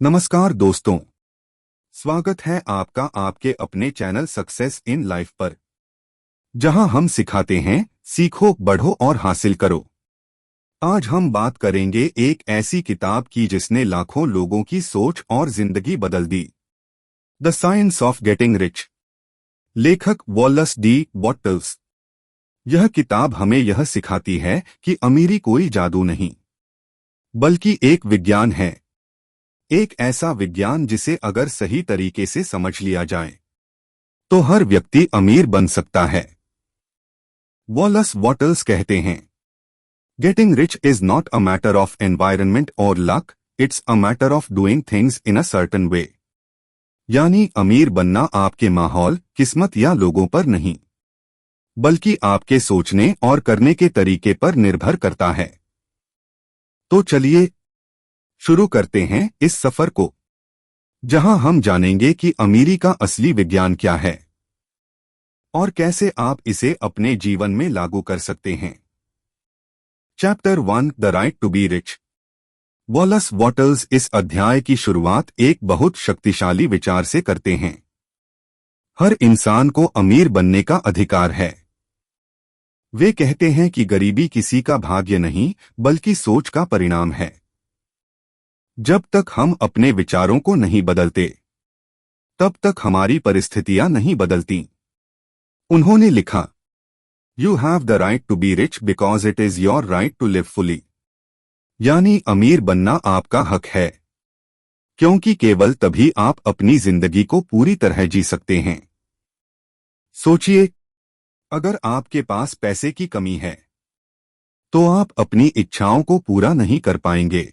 नमस्कार दोस्तों, स्वागत है आपका आपके अपने चैनल सक्सेस इन लाइफ पर, जहां हम सिखाते हैं सीखो, बढ़ो और हासिल करो। आज हम बात करेंगे एक ऐसी किताब की जिसने लाखों लोगों की सोच और जिंदगी बदल दी। The science of getting rich, लेखक वॉलस डी बॉटल्स। यह किताब हमें यह सिखाती है कि अमीरी कोई जादू नहीं, बल्कि एक विज्ञान है। एक ऐसा विज्ञान जिसे अगर सही तरीके से समझ लिया जाए तो हर व्यक्ति अमीर बन सकता है। वॉलस वॉटल्स कहते हैं, getting rich is not a matter of environment और luck, it's a matter of doing things in a certain way. यानी अमीर बनना आपके माहौल, किस्मत या लोगों पर नहीं, बल्कि आपके सोचने और करने के तरीके पर निर्भर करता है। तो चलिए शुरू करते हैं इस सफर को, जहां हम जानेंगे कि अमीरी का असली विज्ञान क्या है और कैसे आप इसे अपने जीवन में लागू कर सकते हैं। Chapter 1, the right to be rich. Wallace Wattles इस अध्याय की शुरुआत एक बहुत शक्तिशाली विचार से करते हैं। हर इंसान को अमीर बनने का अधिकार है। वे कहते हैं कि गरीबी किसी का भाग्य नहीं, बल्कि सोच का परिणाम है। जब तक हम अपने विचारों को नहीं बदलते, तब तक हमारी परिस्थितियां नहीं बदलती। उन्होंने लिखा, you have the right to be rich because it is your right to live fully. यानी अमीर बनना आपका हक है, क्योंकि केवल तभी आप अपनी जिंदगी को पूरी तरह जी सकते हैं। सोचिए, अगर आपके पास पैसे की कमी है तो आप अपनी इच्छाओं को पूरा नहीं कर पाएंगे,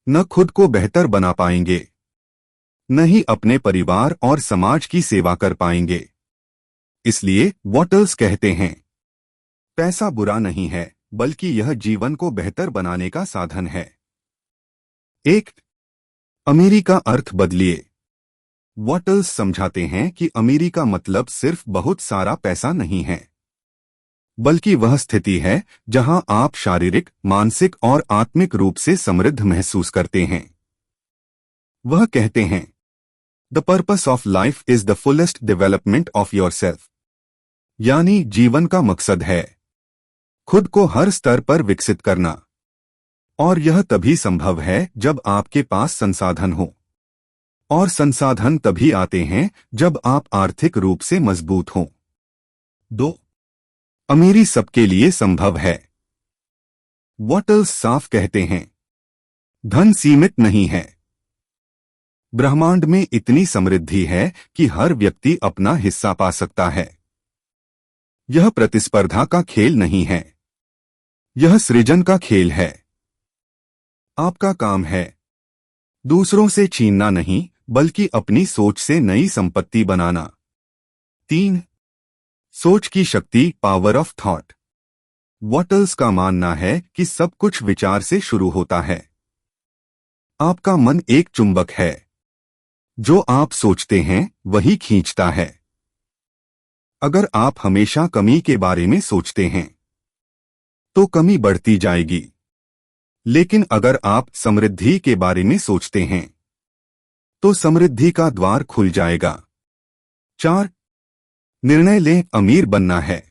न खुद को बेहतर बना पाएंगे, न ही अपने परिवार और समाज की सेवा कर पाएंगे। इसलिए वॉटल्स कहते हैं, पैसा बुरा नहीं है, बल्कि यह जीवन को बेहतर बनाने का साधन है। एक, अमीरी का अर्थ बदलिए। वॉटल्स समझाते हैं कि अमीरी का मतलब सिर्फ बहुत सारा पैसा नहीं है, बल्कि वह स्थिति है जहां आप शारीरिक, मानसिक और आत्मिक रूप से समृद्ध महसूस करते हैं। वह कहते हैं, the purpose of life is the fullest development of yourself. यानी जीवन का मकसद है खुद को हर स्तर पर विकसित करना, और यह तभी संभव है जब आपके पास संसाधन हो, और संसाधन तभी आते हैं जब आप आर्थिक रूप से मजबूत हों। 2, अमीरी सबके लिए संभव है। वॉटल्स साफ कहते हैं, धन सीमित नहीं है। ब्रह्मांड में इतनी समृद्धि है कि हर व्यक्ति अपना हिस्सा पा सकता है। यह प्रतिस्पर्धा का खेल नहीं है, यह सृजन का खेल है। आपका काम है दूसरों से छीनना नहीं, बल्कि अपनी सोच से नई संपत्ति बनाना। 3, सोच की शक्ति, पावर ऑफ थॉट। वॉटल्स का मानना है कि सब कुछ विचार से शुरू होता है। आपका मन एक चुंबक है, जो आप सोचते हैं वही खींचता है। अगर आप हमेशा कमी के बारे में सोचते हैं तो कमी बढ़ती जाएगी, लेकिन अगर आप समृद्धि के बारे में सोचते हैं तो समृद्धि का द्वार खुल जाएगा। 4, निर्णय लें, अमीर बनना है।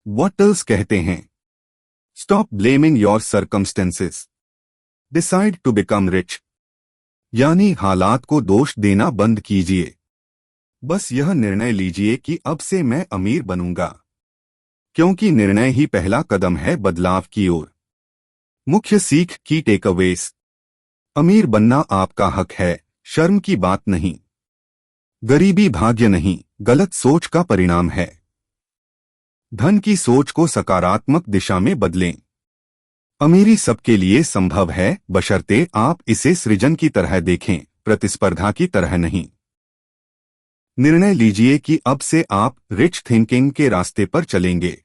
वॉटल्स कहते हैं, stop blaming your circumstances, decide to become rich. यानी हालात को दोष देना बंद कीजिए, बस यह निर्णय लीजिए कि अब से मैं अमीर बनूंगा, क्योंकि निर्णय ही पहला कदम है बदलाव की ओर। मुख्य सीख की टेकअवेज। अमीर बनना आपका हक है, शर्म की बात नहीं। गरीबी भाग्य नहीं, गलत सोच का परिणाम है। धन की सोच को सकारात्मक दिशा में बदलें। अमीरी सबके लिए संभव है, बशर्ते आप इसे सृजन की तरह देखें, प्रतिस्पर्धा की तरह नहीं। निर्णय लीजिए कि अब से आप रिच थिंकिंग के रास्ते पर चलेंगे।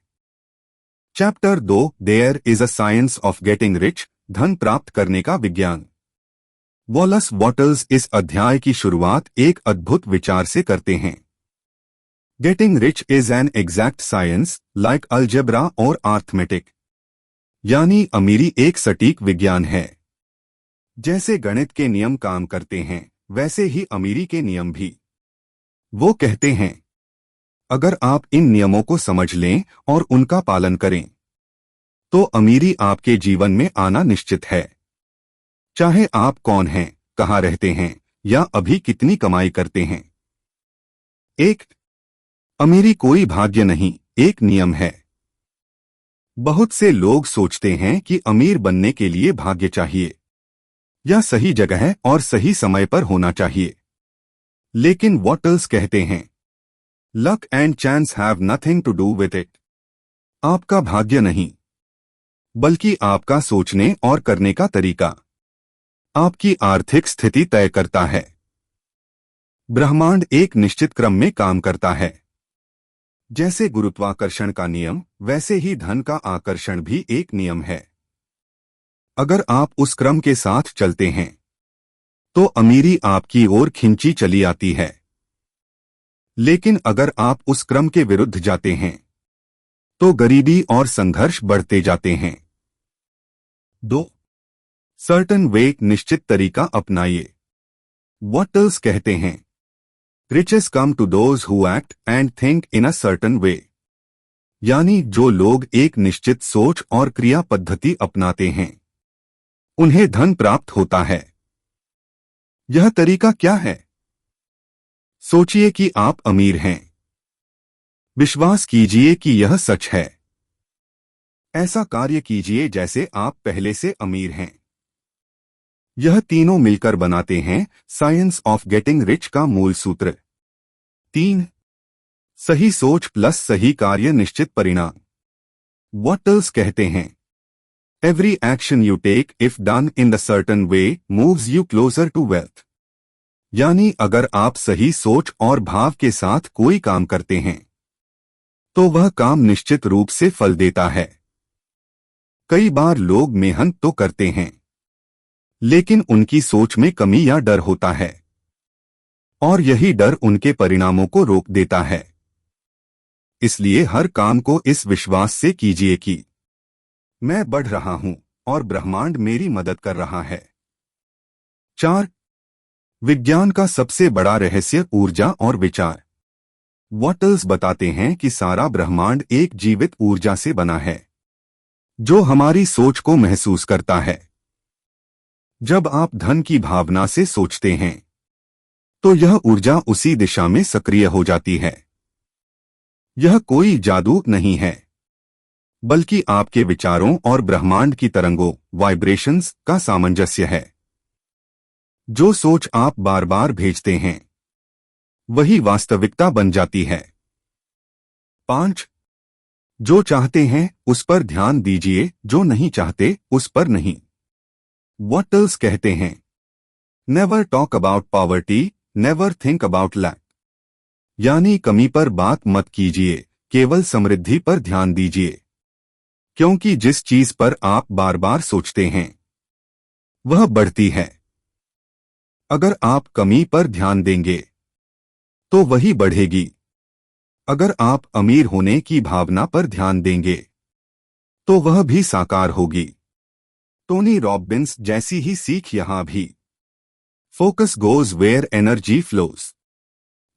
Chapter 2, there is a science of getting rich, धन प्राप्त करने का विज्ञान। वॉलस वॉटल्स इस अध्याय की शुरुआत एक अद्भुत विचार से करते हैं, getting rich is an exact science like algebra और अर्थमेटिक। यानी अमीरी एक सटीक विज्ञान है, जैसे गणित के नियम काम करते हैं वैसे ही अमीरी के नियम भी। वो कहते हैं, अगर आप इन नियमों को समझ लें और उनका पालन करें तो अमीरी आपके जीवन में आना निश्चित है। चाहे आप कौन हैं, कहाँ रहते हैं या अभी कितनी कमाई करते हैं। एक, अमीरी कोई भाग्य नहीं, एक नियम है। बहुत से लोग सोचते हैं कि अमीर बनने के लिए भाग्य चाहिए या सही जगह और सही समय पर होना चाहिए। लेकिन वॉटल्स कहते हैं, luck and chance have nothing to do with it. आपका भाग्य नहीं, बल्कि आपका सोचने और करने का तरीका आपकी आर्थिक स्थिति तय करता है। ब्रह्मांड एक निश्चित क्रम में काम करता है। जैसे गुरुत्वाकर्षण का नियम, वैसे ही धन का आकर्षण भी एक नियम है। अगर आप उस क्रम के साथ चलते हैं तो अमीरी आपकी ओर खिंची चली आती है। लेकिन अगर आप उस क्रम के विरुद्ध जाते हैं तो गरीबी और संघर्ष बढ़ते जाते हैं। 2. सर्टन वे, निश्चित तरीका अपनाइए। वॉटल्स कहते हैं, riches come to those who act and think in a certain way. यानी जो लोग एक निश्चित सोच और क्रिया पद्धति अपनाते हैं उन्हें धन प्राप्त होता है। यह तरीका क्या है? सोचिए कि आप अमीर हैं। विश्वास कीजिए कि यह सच है। ऐसा कार्य कीजिए जैसे आप पहले से अमीर हैं। यह तीनों मिलकर बनाते हैं साइंस ऑफ गेटिंग रिच का मूल सूत्र। 3. सही सोच प्लस सही कार्य निश्चित परिणाम। वॉटल्स कहते हैं, every action you take if done in the certain way moves you closer to wealth. यानी अगर आप सही सोच और भाव के साथ कोई काम करते हैं तो वह काम निश्चित रूप से फल देता है। कई बार लोग मेहनत तो करते हैं लेकिन उनकी सोच में कमी या डर होता है और यही डर उनके परिणामों को रोक देता है। इसलिए हर काम को इस विश्वास से कीजिए कि मैं बढ़ रहा हूं और ब्रह्मांड मेरी मदद कर रहा है। 4. विज्ञान का सबसे बड़ा रहस्य ऊर्जा और विचार। वॉटल्स बताते हैं कि सारा ब्रह्मांड एक जीवित ऊर्जा से बना है जो हमारी सोच को महसूस करता है। जब आप धन की भावना से सोचते हैं तो यह ऊर्जा उसी दिशा में सक्रिय हो जाती है। यह कोई जादू नहीं है, बल्कि आपके विचारों और ब्रह्मांड की तरंगों वाइब्रेशंस का सामंजस्य है। जो सोच आप बार बार भेजते हैं वही वास्तविकता बन जाती है। 5. जो चाहते हैं उस पर ध्यान दीजिए, जो नहीं चाहते उस पर नहीं। वॉटल्स कहते हैं, never talk about poverty, never think about lack. यानी कमी पर बात मत कीजिए, केवल समृद्धि पर ध्यान दीजिए, क्योंकि जिस चीज पर आप बार बार सोचते हैं वह बढ़ती है। अगर आप कमी पर ध्यान देंगे तो वही बढ़ेगी। अगर आप अमीर होने की भावना पर ध्यान देंगे तो वह भी साकार होगी। टोनी रॉबिन्स जैसी ही सीख यहां भी। Focus goes where energy flows.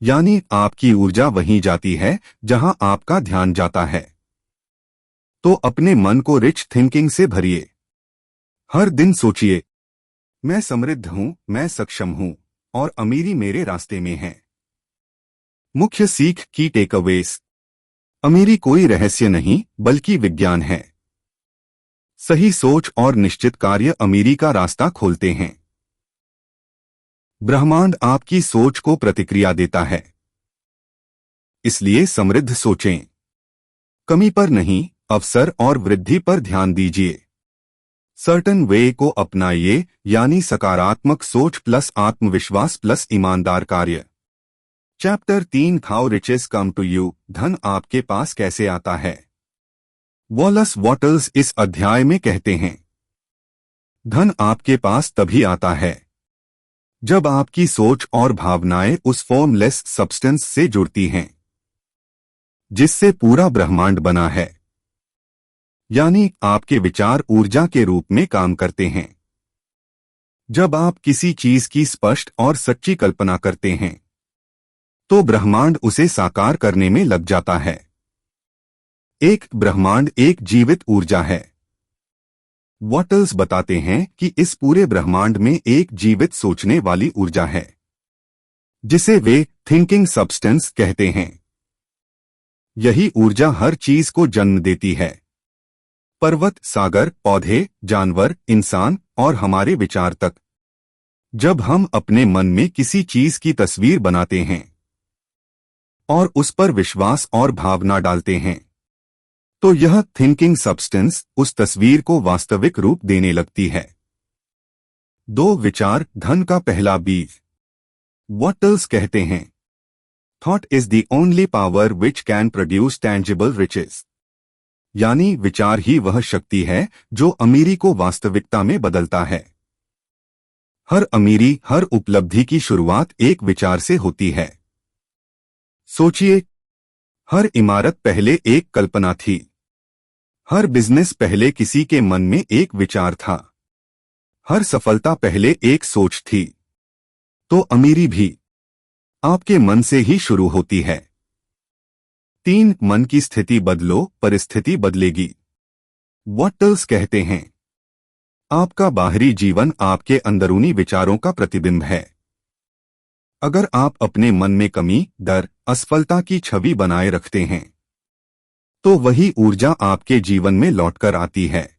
यानी आपकी ऊर्जा वहीं जाती है जहां आपका ध्यान जाता है। तो अपने मन को रिच थिंकिंग से भरिए। हर दिन सोचिए, मैं समृद्ध हूं, मैं सक्षम हूं और अमीरी मेरे रास्ते में है। मुख्य सीख की टेकअवेज। अमीरी कोई रहस्य नहीं बल्कि विज्ञान है। सही सोच और निश्चित कार्य अमीरी का रास्ता खोलते हैं। ब्रह्मांड आपकी सोच को प्रतिक्रिया देता है, इसलिए समृद्ध सोचें। कमी पर नहीं, अवसर और वृद्धि पर ध्यान दीजिए। सर्टन वे को अपनाइए, यानी सकारात्मक सोच प्लस आत्मविश्वास प्लस ईमानदार कार्य। Chapter 3, how riches come to you. धन आपके पास कैसे आता है। वॉलस वॉटल्स इस अध्याय में कहते हैं, धन आपके पास तभी आता है जब आपकी सोच और भावनाएं उस फॉर्मलेस सब्सटेंस से जुड़ती हैं जिससे पूरा ब्रह्मांड बना है। यानी आपके विचार ऊर्जा के रूप में काम करते हैं। जब आप किसी चीज की स्पष्ट और सच्ची कल्पना करते हैं तो ब्रह्मांड उसे साकार करने में लग जाता है। एक ब्रह्मांड एक जीवित ऊर्जा है। वॉटल्स बताते हैं कि इस पूरे ब्रह्मांड में एक जीवित सोचने वाली ऊर्जा है जिसे वे थिंकिंग सब्सटेंस कहते हैं। यही ऊर्जा हर चीज को जन्म देती है। पर्वत, सागर, पौधे, जानवर, इंसान और हमारे विचार तक। जब हम अपने मन में किसी चीज की तस्वीर बनाते हैं और उस पर विश्वास और भावना डालते हैं तो यह थिंकिंग सब्सटेंस उस तस्वीर को वास्तविक रूप देने लगती है। दो विचार धन का पहला बीज। वॉटल्स कहते हैं, thought is the only power which can produce tangible riches. यानी विचार ही वह शक्ति है जो अमीरी को वास्तविकता में बदलता है। हर अमीरी, हर उपलब्धि की शुरुआत एक विचार से होती है। सोचिए, हर इमारत पहले एक कल्पना थी। हर बिजनेस पहले किसी के मन में एक विचार था। हर सफलता पहले एक सोच थी। तो अमीरी भी आपके मन से ही शुरू होती है। 3 मन की स्थिति बदलो, परिस्थिति बदलेगी। वॉटल्स कहते हैं, आपका बाहरी जीवन आपके अंदरूनी विचारों का प्रतिबिंब है। अगर आप अपने मन में कमी, डर, असफलता की छवि बनाए रखते हैं तो वही ऊर्जा आपके जीवन में लौटकर आती है।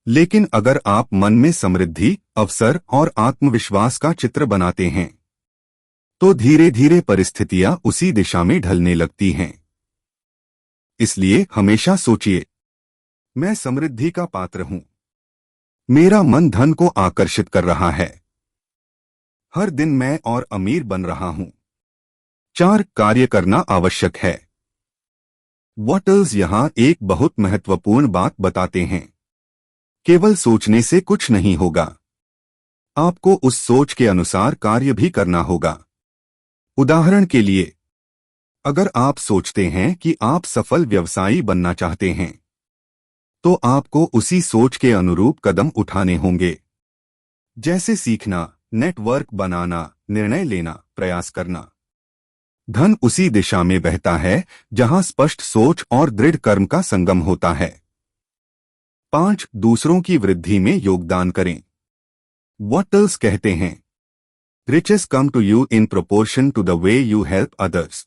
लेकिन अगर आप मन में समृद्धि, अवसर और आत्मविश्वास का चित्र बनाते हैं तो धीरे धीरे परिस्थितियां उसी दिशा में ढलने लगती हैं। इसलिए हमेशा सोचिए, मैं समृद्धि का पात्र हूं। मेरा मन धन को आकर्षित कर रहा है। हर दिन मैं और अमीर बन रहा हूं। 4 कार्य करना आवश्यक है। वॉटल्स यहां एक बहुत महत्वपूर्ण बात बताते हैं। केवल सोचने से कुछ नहीं होगा। आपको उस सोच के अनुसार कार्य भी करना होगा। उदाहरण के लिए, अगर आप सोचते हैं कि आप सफल व्यवसायी बनना चाहते हैं तो आपको उसी सोच के अनुरूप कदम उठाने होंगे, जैसे सीखना, नेटवर्क बनाना, निर्णय लेना, प्रयास करना। धन उसी दिशा में बहता है जहां स्पष्ट सोच और दृढ़ कर्म का संगम होता है। 5 दूसरों की वृद्धि में योगदान करें। वॉटल्स कहते हैं, riches come to you in proportion to the way you help others.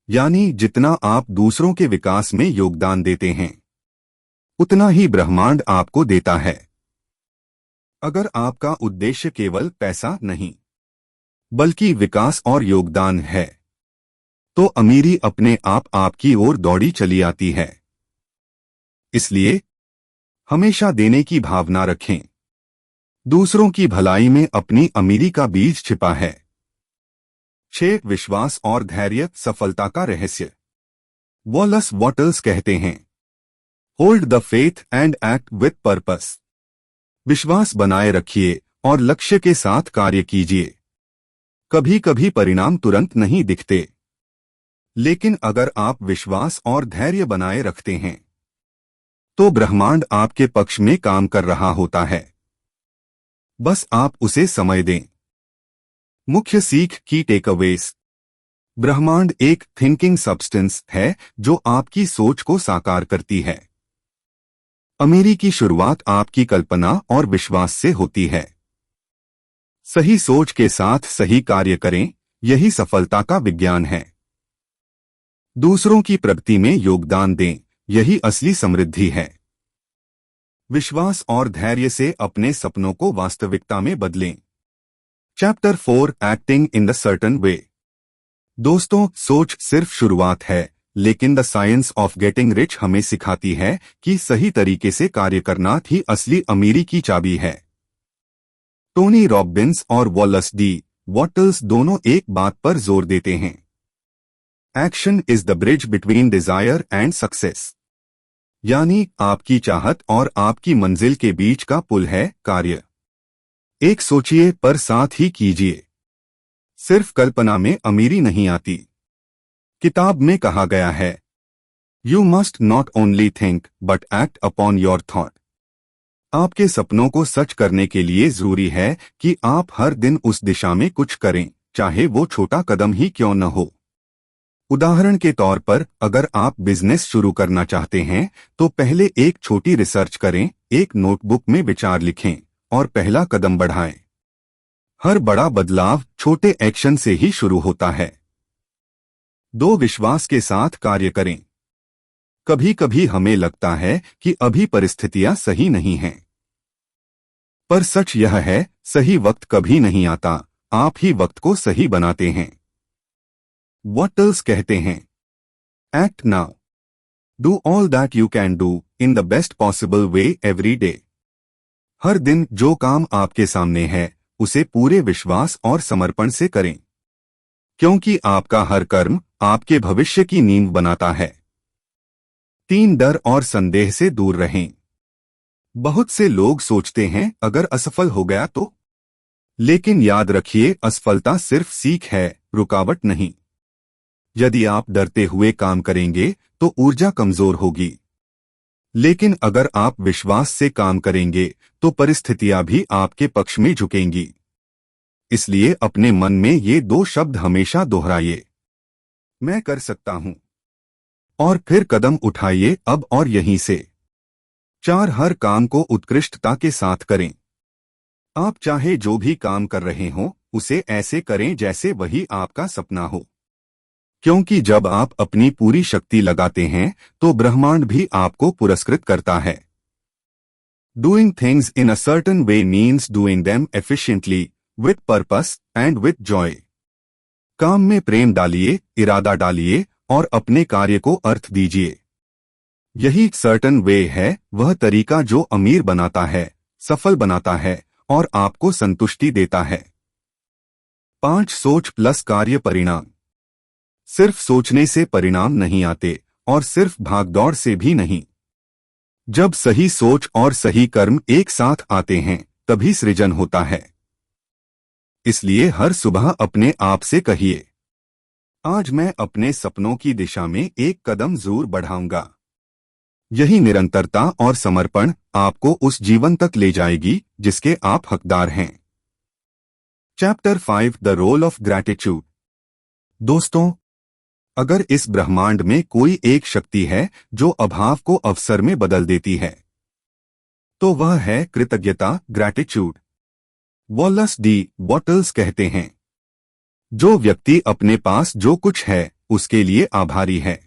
यानी जितना आप दूसरों के विकास में योगदान देते हैं उतना ही ब्रह्मांड आपको देता है। अगर आपका उद्देश्य केवल पैसा नहीं बल्कि विकास और योगदान है तो अमीरी अपने आप आपकी ओर दौड़ी चली आती है। इसलिए हमेशा देने की भावना रखें। दूसरों की भलाई में अपनी अमीरी का बीज छिपा है। 6 विश्वास और धैर्य सफलता का रहस्य। वॉलस वॉटल्स कहते हैं, hold the faith and act with purpose. विश्वास बनाए रखिए और लक्ष्य के साथ कार्य कीजिए। कभी कभी परिणाम तुरंत नहीं दिखते, लेकिन अगर आप विश्वास और धैर्य बनाए रखते हैं तो ब्रह्मांड आपके पक्ष में काम कर रहा होता है। बस आप उसे समय दें। मुख्य सीख की टेकअवेज। ब्रह्मांड एक थिंकिंग सब्सटेंस है जो आपकी सोच को साकार करती है। अमीरी की शुरुआत आपकी कल्पना और विश्वास से होती है। सही सोच के साथ सही कार्य करें, यही सफलता का विज्ञान है। दूसरों की प्रगति में योगदान दें, यही असली समृद्धि है। विश्वास और धैर्य से अपने सपनों को वास्तविकता में बदलें। Chapter 4 acting in the certain वे। दोस्तों, सोच सिर्फ शुरुआत है, लेकिन the science of getting rich हमें सिखाती है कि सही तरीके से कार्य करना ही असली अमीरी की चाबी है। टोनी रॉबिन्स और वॉलस डी वॉटल्स दोनों एक बात पर जोर देते हैं, action is the bridge between desire and success. यानी आपकी चाहत और आपकी मंजिल के बीच का पुल है कार्य। एक सोचिए पर साथ ही कीजिए। सिर्फ कल्पना में अमीरी नहीं आती। किताब में कहा गया है, you must not only think but act upon your thought. आपके सपनों को सच करने के लिए जरूरी है कि आप हर दिन उस दिशा में कुछ करें, चाहे वो छोटा कदम ही क्यों न हो। उदाहरण के तौर पर, अगर आप बिजनेस शुरू करना चाहते हैं तो पहले एक छोटी रिसर्च करें, एक नोटबुक में विचार लिखें और पहला कदम बढ़ाएं। हर बड़ा बदलाव छोटे एक्शन से ही शुरू होता है। 2. विश्वास के साथ कार्य करें। कभी कभी हमें लगता है कि अभी परिस्थितियां सही नहीं हैं, पर सच यह है, सही वक्त कभी नहीं आता, आप ही वक्त को सही बनाते हैं। वॉटल्स कहते हैं, act now, do all that you can do in the best possible way every day. हर दिन जो काम आपके सामने है उसे पूरे विश्वास और समर्पण से करें, क्योंकि आपका हर कर्म आपके भविष्य की नींव बनाता है। 3. डर और संदेह से दूर रहें। बहुत से लोग सोचते हैं अगर असफल हो गया तो, लेकिन याद रखिए, असफलता सिर्फ सीख है, रुकावट नहीं। यदि आप डरते हुए काम करेंगे तो ऊर्जा कमजोर होगी, लेकिन अगर आप विश्वास से काम करेंगे तो परिस्थितियां भी आपके पक्ष में झुकेंगी। इसलिए अपने मन में ये 2 शब्द हमेशा दोहराइए, मैं कर सकता हूं, और फिर कदम उठाइए अब और यहीं से। 4. हर काम को उत्कृष्टता के साथ करें। आप चाहे जो भी काम कर रहे हो उसे ऐसे करें जैसे वही आपका सपना हो, क्योंकि जब आप अपनी पूरी शक्ति लगाते हैं तो ब्रह्मांड भी आपको पुरस्कृत करता है। Doing things in a certain way means doing them efficiently, with purpose and with joy. काम में प्रेम डालिए, इरादा डालिए और अपने कार्य को अर्थ दीजिए। यही सर्टन वे है, वह तरीका जो अमीर बनाता है, सफल बनाता है और आपको संतुष्टि देता है। 5. सोच प्लस कार्य परिणाम। सिर्फ सोचने से परिणाम नहीं आते और सिर्फ भागदौड़ से भी नहीं। जब सही सोच और सही कर्म एक साथ आते हैं तभी सृजन होता है। इसलिए हर सुबह अपने आप से कहिए, आज मैं अपने सपनों की दिशा में एक कदम जरूर बढ़ाऊंगा। यही निरंतरता और समर्पण आपको उस जीवन तक ले जाएगी जिसके आप हकदार हैं। Chapter 5 the role of gratitude. दोस्तों, अगर इस ब्रह्मांड में कोई एक शक्ति है जो अभाव को अवसर में बदल देती है तो वह है कृतज्ञता, ग्रैटिट्यूड। वॉलस डी वॉटल्स कहते हैं, जो व्यक्ति अपने पास जो कुछ है उसके लिए आभारी है,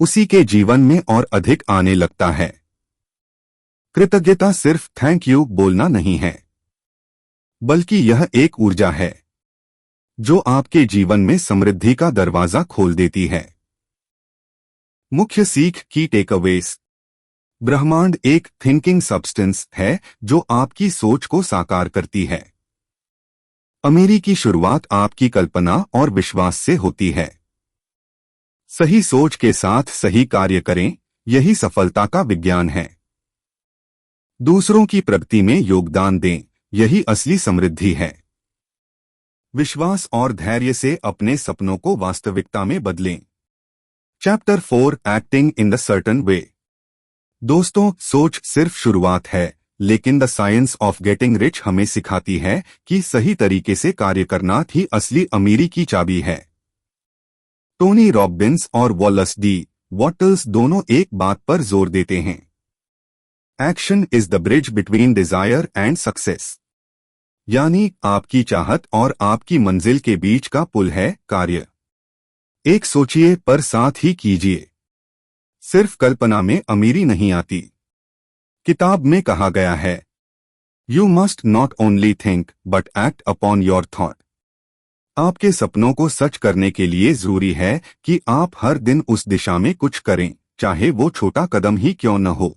उसी के जीवन में और अधिक आने लगता है। कृतज्ञता सिर्फ थैंक यू बोलना नहीं है, बल्कि यह एक ऊर्जा है जो आपके जीवन में समृद्धि का दरवाजा खोल देती है। मुख्य सीख की टेकअवेज। ब्रह्मांड एक थिंकिंग सब्सटेंस है जो आपकी सोच को साकार करती है। अमीरी की शुरुआत आपकी कल्पना और विश्वास से होती है। सही सोच के साथ सही कार्य करें, यही सफलता का विज्ञान है। दूसरों की प्रगति में योगदान दें, यही असली समृद्धि है। विश्वास और धैर्य से अपने सपनों को वास्तविकता में बदलें। Chapter 4 acting in the certain वे। दोस्तों, सोच सिर्फ शुरुआत है, लेकिन the science of getting rich हमें सिखाती है कि सही तरीके से कार्य करना ही असली अमीरी की चाबी है। टोनी रॉबिन्स और वॉलस डी वॉटल्स दोनों एक बात पर जोर देते हैं, action is the bridge between desire and success. यानी आपकी चाहत और आपकी मंजिल के बीच का पुल है कार्य। एक सोचिए पर साथ ही कीजिए। सिर्फ कल्पना में अमीरी नहीं आती। किताब में कहा गया है, you must not only think but act upon your thought. आपके सपनों को सच करने के लिए जरूरी है कि आप हर दिन उस दिशा में कुछ करें, चाहे वो छोटा कदम ही क्यों न हो।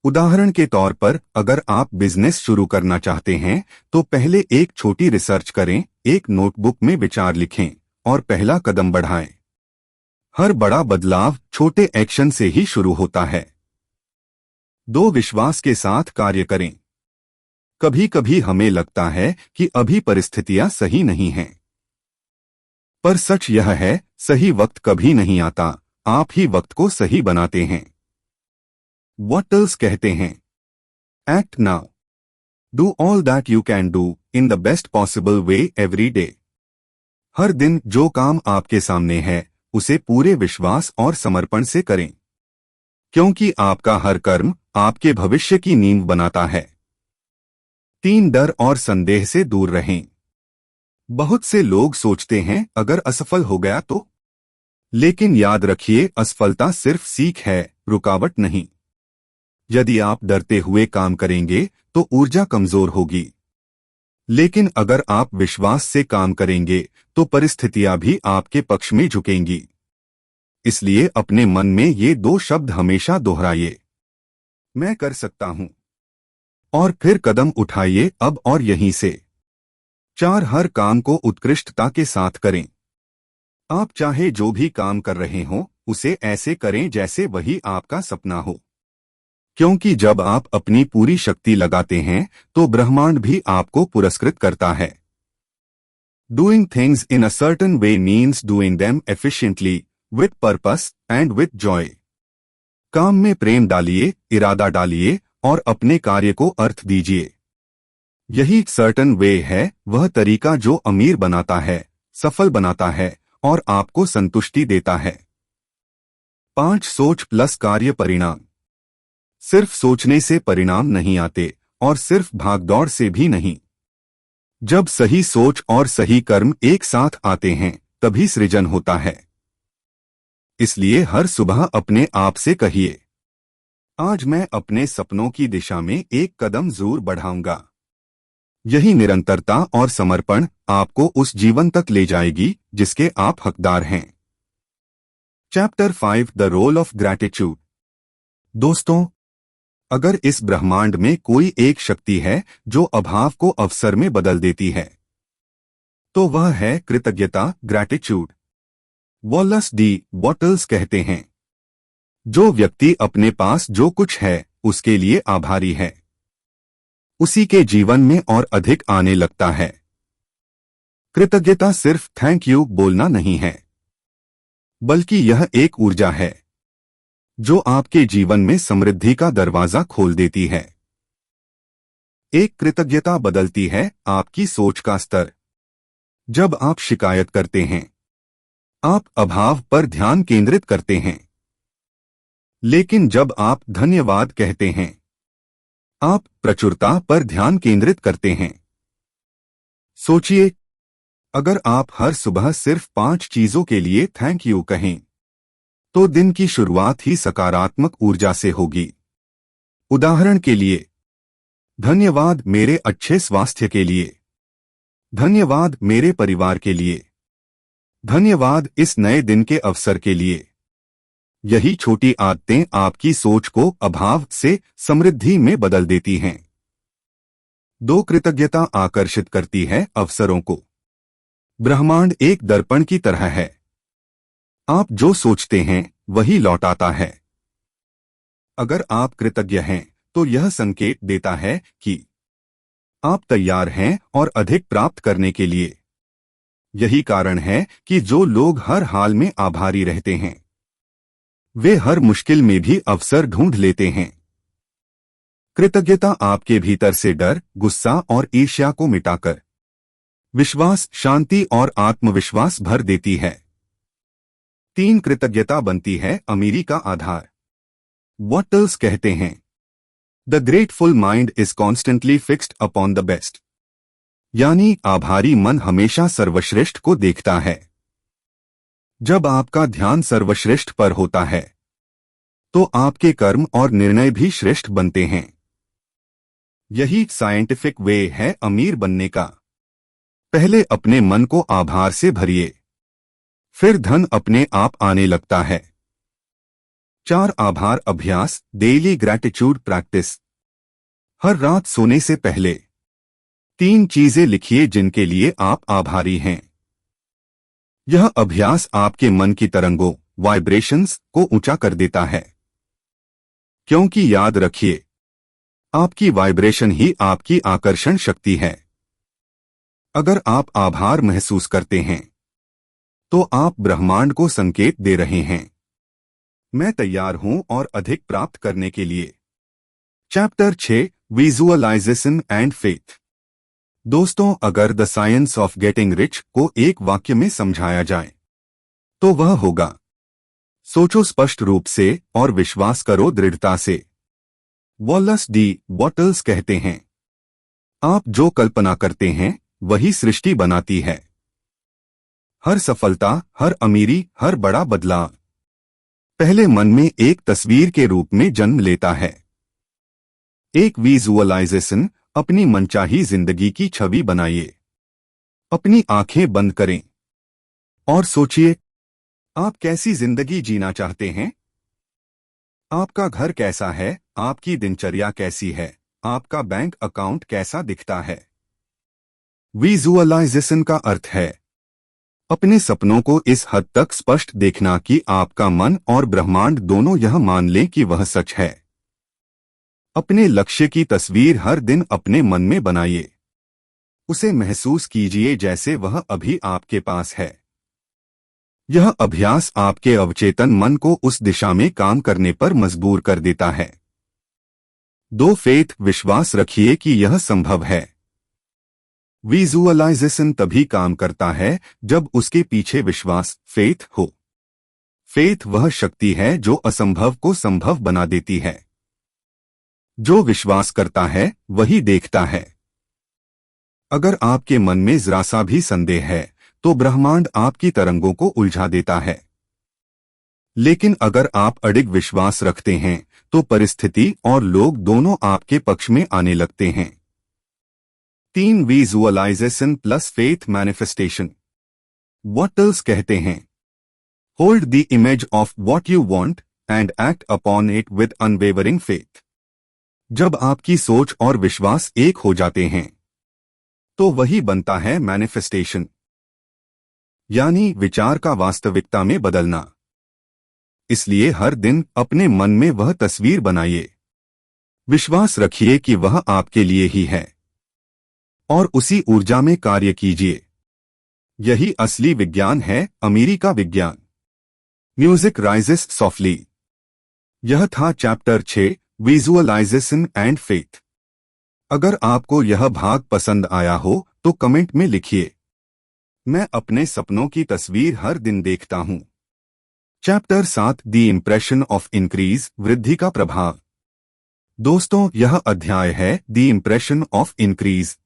उदाहरण के तौर पर, अगर आप बिजनेस शुरू करना चाहते हैं तो पहले एक छोटी रिसर्च करें, एक नोटबुक में विचार लिखें और पहला कदम बढ़ाएं। हर बड़ा बदलाव छोटे एक्शन से ही शुरू होता है। 2. विश्वास के साथ कार्य करें। कभी कभी हमें लगता है कि अभी परिस्थितियां सही नहीं हैं, पर सच यह है, सही वक्त कभी नहीं आता, आप ही वक्त को सही बनाते हैं। वॉटल्स कहते हैं, Act now. Do all that you can do in the best possible way every day. हर दिन जो काम आपके सामने है उसे पूरे विश्वास और समर्पण से करें, क्योंकि आपका हर कर्म आपके भविष्य की नींव बनाता है। 3 डर और संदेह से दूर रहें। बहुत से लोग सोचते हैं अगर असफल हो गया तो, लेकिन याद रखिए असफलता सिर्फ सीख है, रुकावट नहीं। यदि आप डरते हुए काम करेंगे तो ऊर्जा कमजोर होगी, लेकिन अगर आप विश्वास से काम करेंगे तो परिस्थितियां भी आपके पक्ष में झुकेंगी। इसलिए अपने मन में ये 2 शब्द हमेशा दोहराइए, मैं कर सकता हूं, और फिर कदम उठाइए अब और यहीं से। 4 हर काम को उत्कृष्टता के साथ करें। आप चाहे जो भी काम कर रहे हो उसे ऐसे करें जैसे वही आपका सपना हो, क्योंकि जब आप अपनी पूरी शक्ति लगाते हैं तो ब्रह्मांड भी आपको पुरस्कृत करता है। Doing things in a certain way means doing them efficiently, with purpose and with joy. काम में प्रेम डालिए, इरादा डालिए और अपने कार्य को अर्थ दीजिए। यही सर्टन वे है, वह तरीका जो अमीर बनाता है, सफल बनाता है और आपको संतुष्टि देता है। 5 सोच प्लस कार्य परिणाम। सिर्फ सोचने से परिणाम नहीं आते और सिर्फ भागदौड़ से भी नहीं। जब सही सोच और सही कर्म एक साथ आते हैं तभी सृजन होता है। इसलिए हर सुबह अपने आप से कहिए, आज मैं अपने सपनों की दिशा में एक कदम जरूर बढ़ाऊंगा। यही निरंतरता और समर्पण आपको उस जीवन तक ले जाएगी जिसके आप हकदार हैं। Chapter 5 the role of gratitude. दोस्तों, अगर इस ब्रह्मांड में कोई एक शक्ति है जो अभाव को अवसर में बदल देती है तो वह है कृतज्ञता, ग्रैटिट्यूड। वॉलस डी बॉटल्स कहते हैं, जो व्यक्ति अपने पास जो कुछ है उसके लिए आभारी है उसी के जीवन में और अधिक आने लगता है। कृतज्ञता सिर्फ थैंक यू बोलना नहीं है, बल्कि यह एक ऊर्जा है जो आपके जीवन में समृद्धि का दरवाजा खोल देती है। एक कृतज्ञता बदलती है आपकी सोच का स्तर। जब आप शिकायत करते हैं आप अभाव पर ध्यान केंद्रित करते हैं, लेकिन जब आप धन्यवाद कहते हैं आप प्रचुरता पर ध्यान केंद्रित करते हैं। सोचिए, अगर आप हर सुबह सिर्फ 5 चीजों के लिए थैंक यू कहें तो दिन की शुरुआत ही सकारात्मक ऊर्जा से होगी। उदाहरण के लिए, धन्यवाद मेरे अच्छे स्वास्थ्य के लिए, धन्यवाद मेरे परिवार के लिए, धन्यवाद इस नए दिन के अवसर के लिए। यही छोटी आदतें आपकी सोच को अभाव से समृद्धि में बदल देती हैं। 2 कृतज्ञता आकर्षित करती है अवसरों को। ब्रह्मांड एक दर्पण की तरह है, आप जो सोचते हैं वही लौट आता है। अगर आप कृतज्ञ हैं तो यह संकेत देता है कि आप तैयार हैं और अधिक प्राप्त करने के लिए। यही कारण है कि जो लोग हर हाल में आभारी रहते हैं वे हर मुश्किल में भी अवसर ढूंढ लेते हैं। कृतज्ञता आपके भीतर से डर, गुस्सा और ईर्ष्या को मिटाकर विश्वास, शांति और आत्मविश्वास भर देती है। 3 कृतज्ञता बनती है अमीरी का आधार। बॉटल्स कहते हैं, the grateful mind is constantly fixed upon the best. यानी आभारी मन हमेशा सर्वश्रेष्ठ को देखता है। जब आपका ध्यान सर्वश्रेष्ठ पर होता है तो आपके कर्म और निर्णय भी श्रेष्ठ बनते हैं। यही साइंटिफिक वे है अमीर बनने का। पहले अपने मन को आभार से भरिए, फिर धन अपने आप आने लगता है। 4 आभार अभ्यास, डेली ग्रैटिट्यूड प्रैक्टिस। हर रात सोने से पहले 3 चीजें लिखिए जिनके लिए आप आभारी हैं। यह अभ्यास आपके मन की तरंगों, वाइब्रेशंस को ऊंचा कर देता है, क्योंकि याद रखिए आपकी वाइब्रेशन ही आपकी आकर्षण शक्ति है। अगर आप आभार महसूस करते हैं तो आप ब्रह्मांड को संकेत दे रहे हैं, मैं तैयार हूं और अधिक प्राप्त करने के लिए। Chapter 6 visualisation and faith. दोस्तों, अगर the science of getting rich को एक वाक्य में समझाया जाए तो वह होगा, सोचो स्पष्ट रूप से और विश्वास करो दृढ़ता से। वॉलस डी बॉटल्स कहते हैं, आप जो कल्पना करते हैं वही सृष्टि बनाती है। हर सफलता, हर अमीरी, हर बड़ा बदलाव पहले मन में एक तस्वीर के रूप में जन्म लेता है। एक विजुअलाइजेशन, अपनी मनचाही जिंदगी की छवि बनाइए। अपनी आंखें बंद करें और सोचिए, आप कैसी जिंदगी जीना चाहते हैं? आपका घर कैसा है? आपकी दिनचर्या कैसी है? आपका बैंक अकाउंट कैसा दिखता है? विजुअलाइजेशन का अर्थ है अपने सपनों को इस हद तक स्पष्ट देखना कि आपका मन और ब्रह्मांड दोनों यह मान लें कि वह सच है। अपने लक्ष्य की तस्वीर हर दिन अपने मन में बनाइए। उसे महसूस कीजिए जैसे वह अभी आपके पास है। यह अभ्यास आपके अवचेतन मन को उस दिशा में काम करने पर मजबूर कर देता है। 2 फेथ, विश्वास रखिए कि यह संभव है। विजुअलाइजेशन तभी काम करता है जब उसके पीछे विश्वास, फेथ हो। फेथ वह शक्ति है जो असंभव को संभव बना देती है। जो विश्वास करता है वही देखता है। अगर आपके मन में जरा सा भी संदेह है तो ब्रह्मांड आपकी तरंगों को उलझा देता है। लेकिन अगर आप अडिग विश्वास रखते हैं तो परिस्थिति और लोग दोनों आपके पक्ष में आने लगते हैं। 3 visualisation plus faith manifestation. Wattles कहते हैं, hold the image of what you want and act upon it with unwavering faith. जब आपकी सोच और विश्वास एक हो जाते हैं तो वही बनता है मैनिफेस्टेशन, यानी विचार का वास्तविकता में बदलना। इसलिए हर दिन अपने मन में वह तस्वीर बनाइए। विश्वास रखिए कि वह आपके लिए ही है और उसी ऊर्जा में कार्य कीजिए। यही असली विज्ञान है, अमीरी का विज्ञान। Music rises softly. यह था चैप्टर 6, विजुअलाइजेशन एंड फेथ। अगर आपको यह भाग पसंद आया हो तो कमेंट में लिखिए, मैं अपने सपनों की तस्वीर हर दिन देखता हूं। Chapter 7, the impression of increase, वृद्धि का प्रभाव। दोस्तों, यह अध्याय है द इंप्रेशन ऑफ इंक्रीज,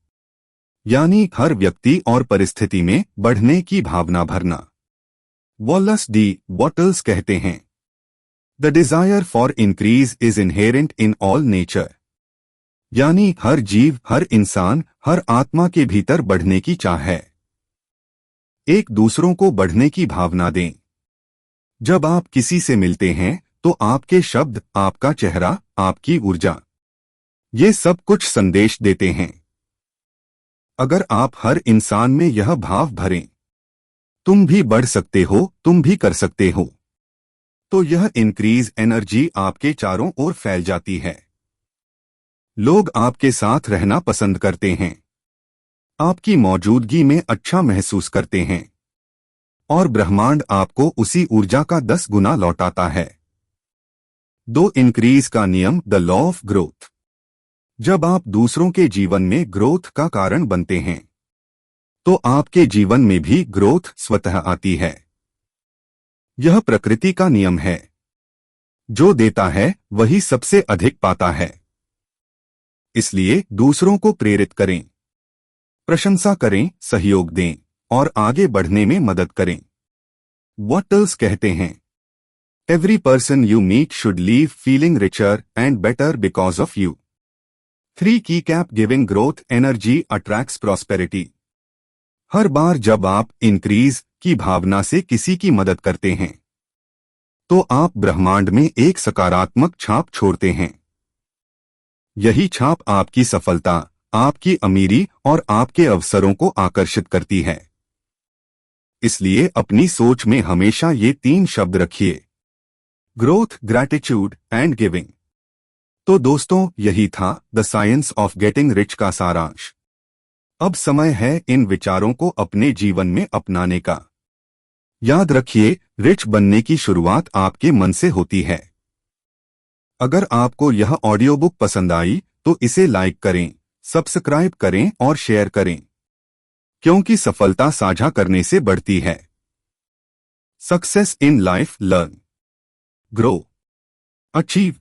यानी हर व्यक्ति और परिस्थिति में बढ़ने की भावना भरना। वॉलस डी बॉटल्स कहते हैं, the desire for increase is inherent in all nature, यानी हर जीव, हर इंसान, हर आत्मा के भीतर बढ़ने की चाह है। एक दूसरों को बढ़ने की भावना दें। जब आप किसी से मिलते हैं तो आपके शब्द, आपका चेहरा, आपकी ऊर्जा, ये सब कुछ संदेश देते हैं। अगर आप हर इंसान में यह भाव भरें, तुम भी बढ़ सकते हो, तुम भी कर सकते हो, तो यह इंक्रीज एनर्जी आपके चारों ओर फैल जाती है। लोग आपके साथ रहना पसंद करते हैं, आपकी मौजूदगी में अच्छा महसूस करते हैं और ब्रह्मांड आपको उसी ऊर्जा का 10 गुना लौटाता है। 2 इंक्रीज का नियम, द लॉ ऑफ ग्रोथ। जब आप दूसरों के जीवन में ग्रोथ का कारण बनते हैं तो आपके जीवन में भी ग्रोथ स्वतः आती है। यह प्रकृति का नियम है, जो देता है वही सबसे अधिक पाता है। इसलिए दूसरों को प्रेरित करें, प्रशंसा करें, सहयोग दें और आगे बढ़ने में मदद करें। बॉटल्स कहते हैं, every person you meet should leave feeling richer and better because of you. 3 की कैप giving growth energy attracts prosperity. हर बार जब आप इंक्रीज की भावना से किसी की मदद करते हैं तो आप ब्रह्मांड में एक सकारात्मक छाप छोड़ते हैं। यही छाप आपकी सफलता, आपकी अमीरी और आपके अवसरों को आकर्षित करती है। इसलिए अपनी सोच में हमेशा ये 3 शब्द रखिए, ग्रोथ, ग्रैटिट्यूड एंड गिविंग। तो दोस्तों, यही था the science of getting rich का सारांश। अब समय है इन विचारों को अपने जीवन में अपनाने का। याद रखिए, रिच बनने की शुरुआत आपके मन से होती है। अगर आपको यह ऑडियो बुक पसंद आई तो इसे लाइक करें, सब्सक्राइब करें और शेयर करें, क्योंकि सफलता साझा करने से बढ़ती है। Success in life, learn, grow, achieve.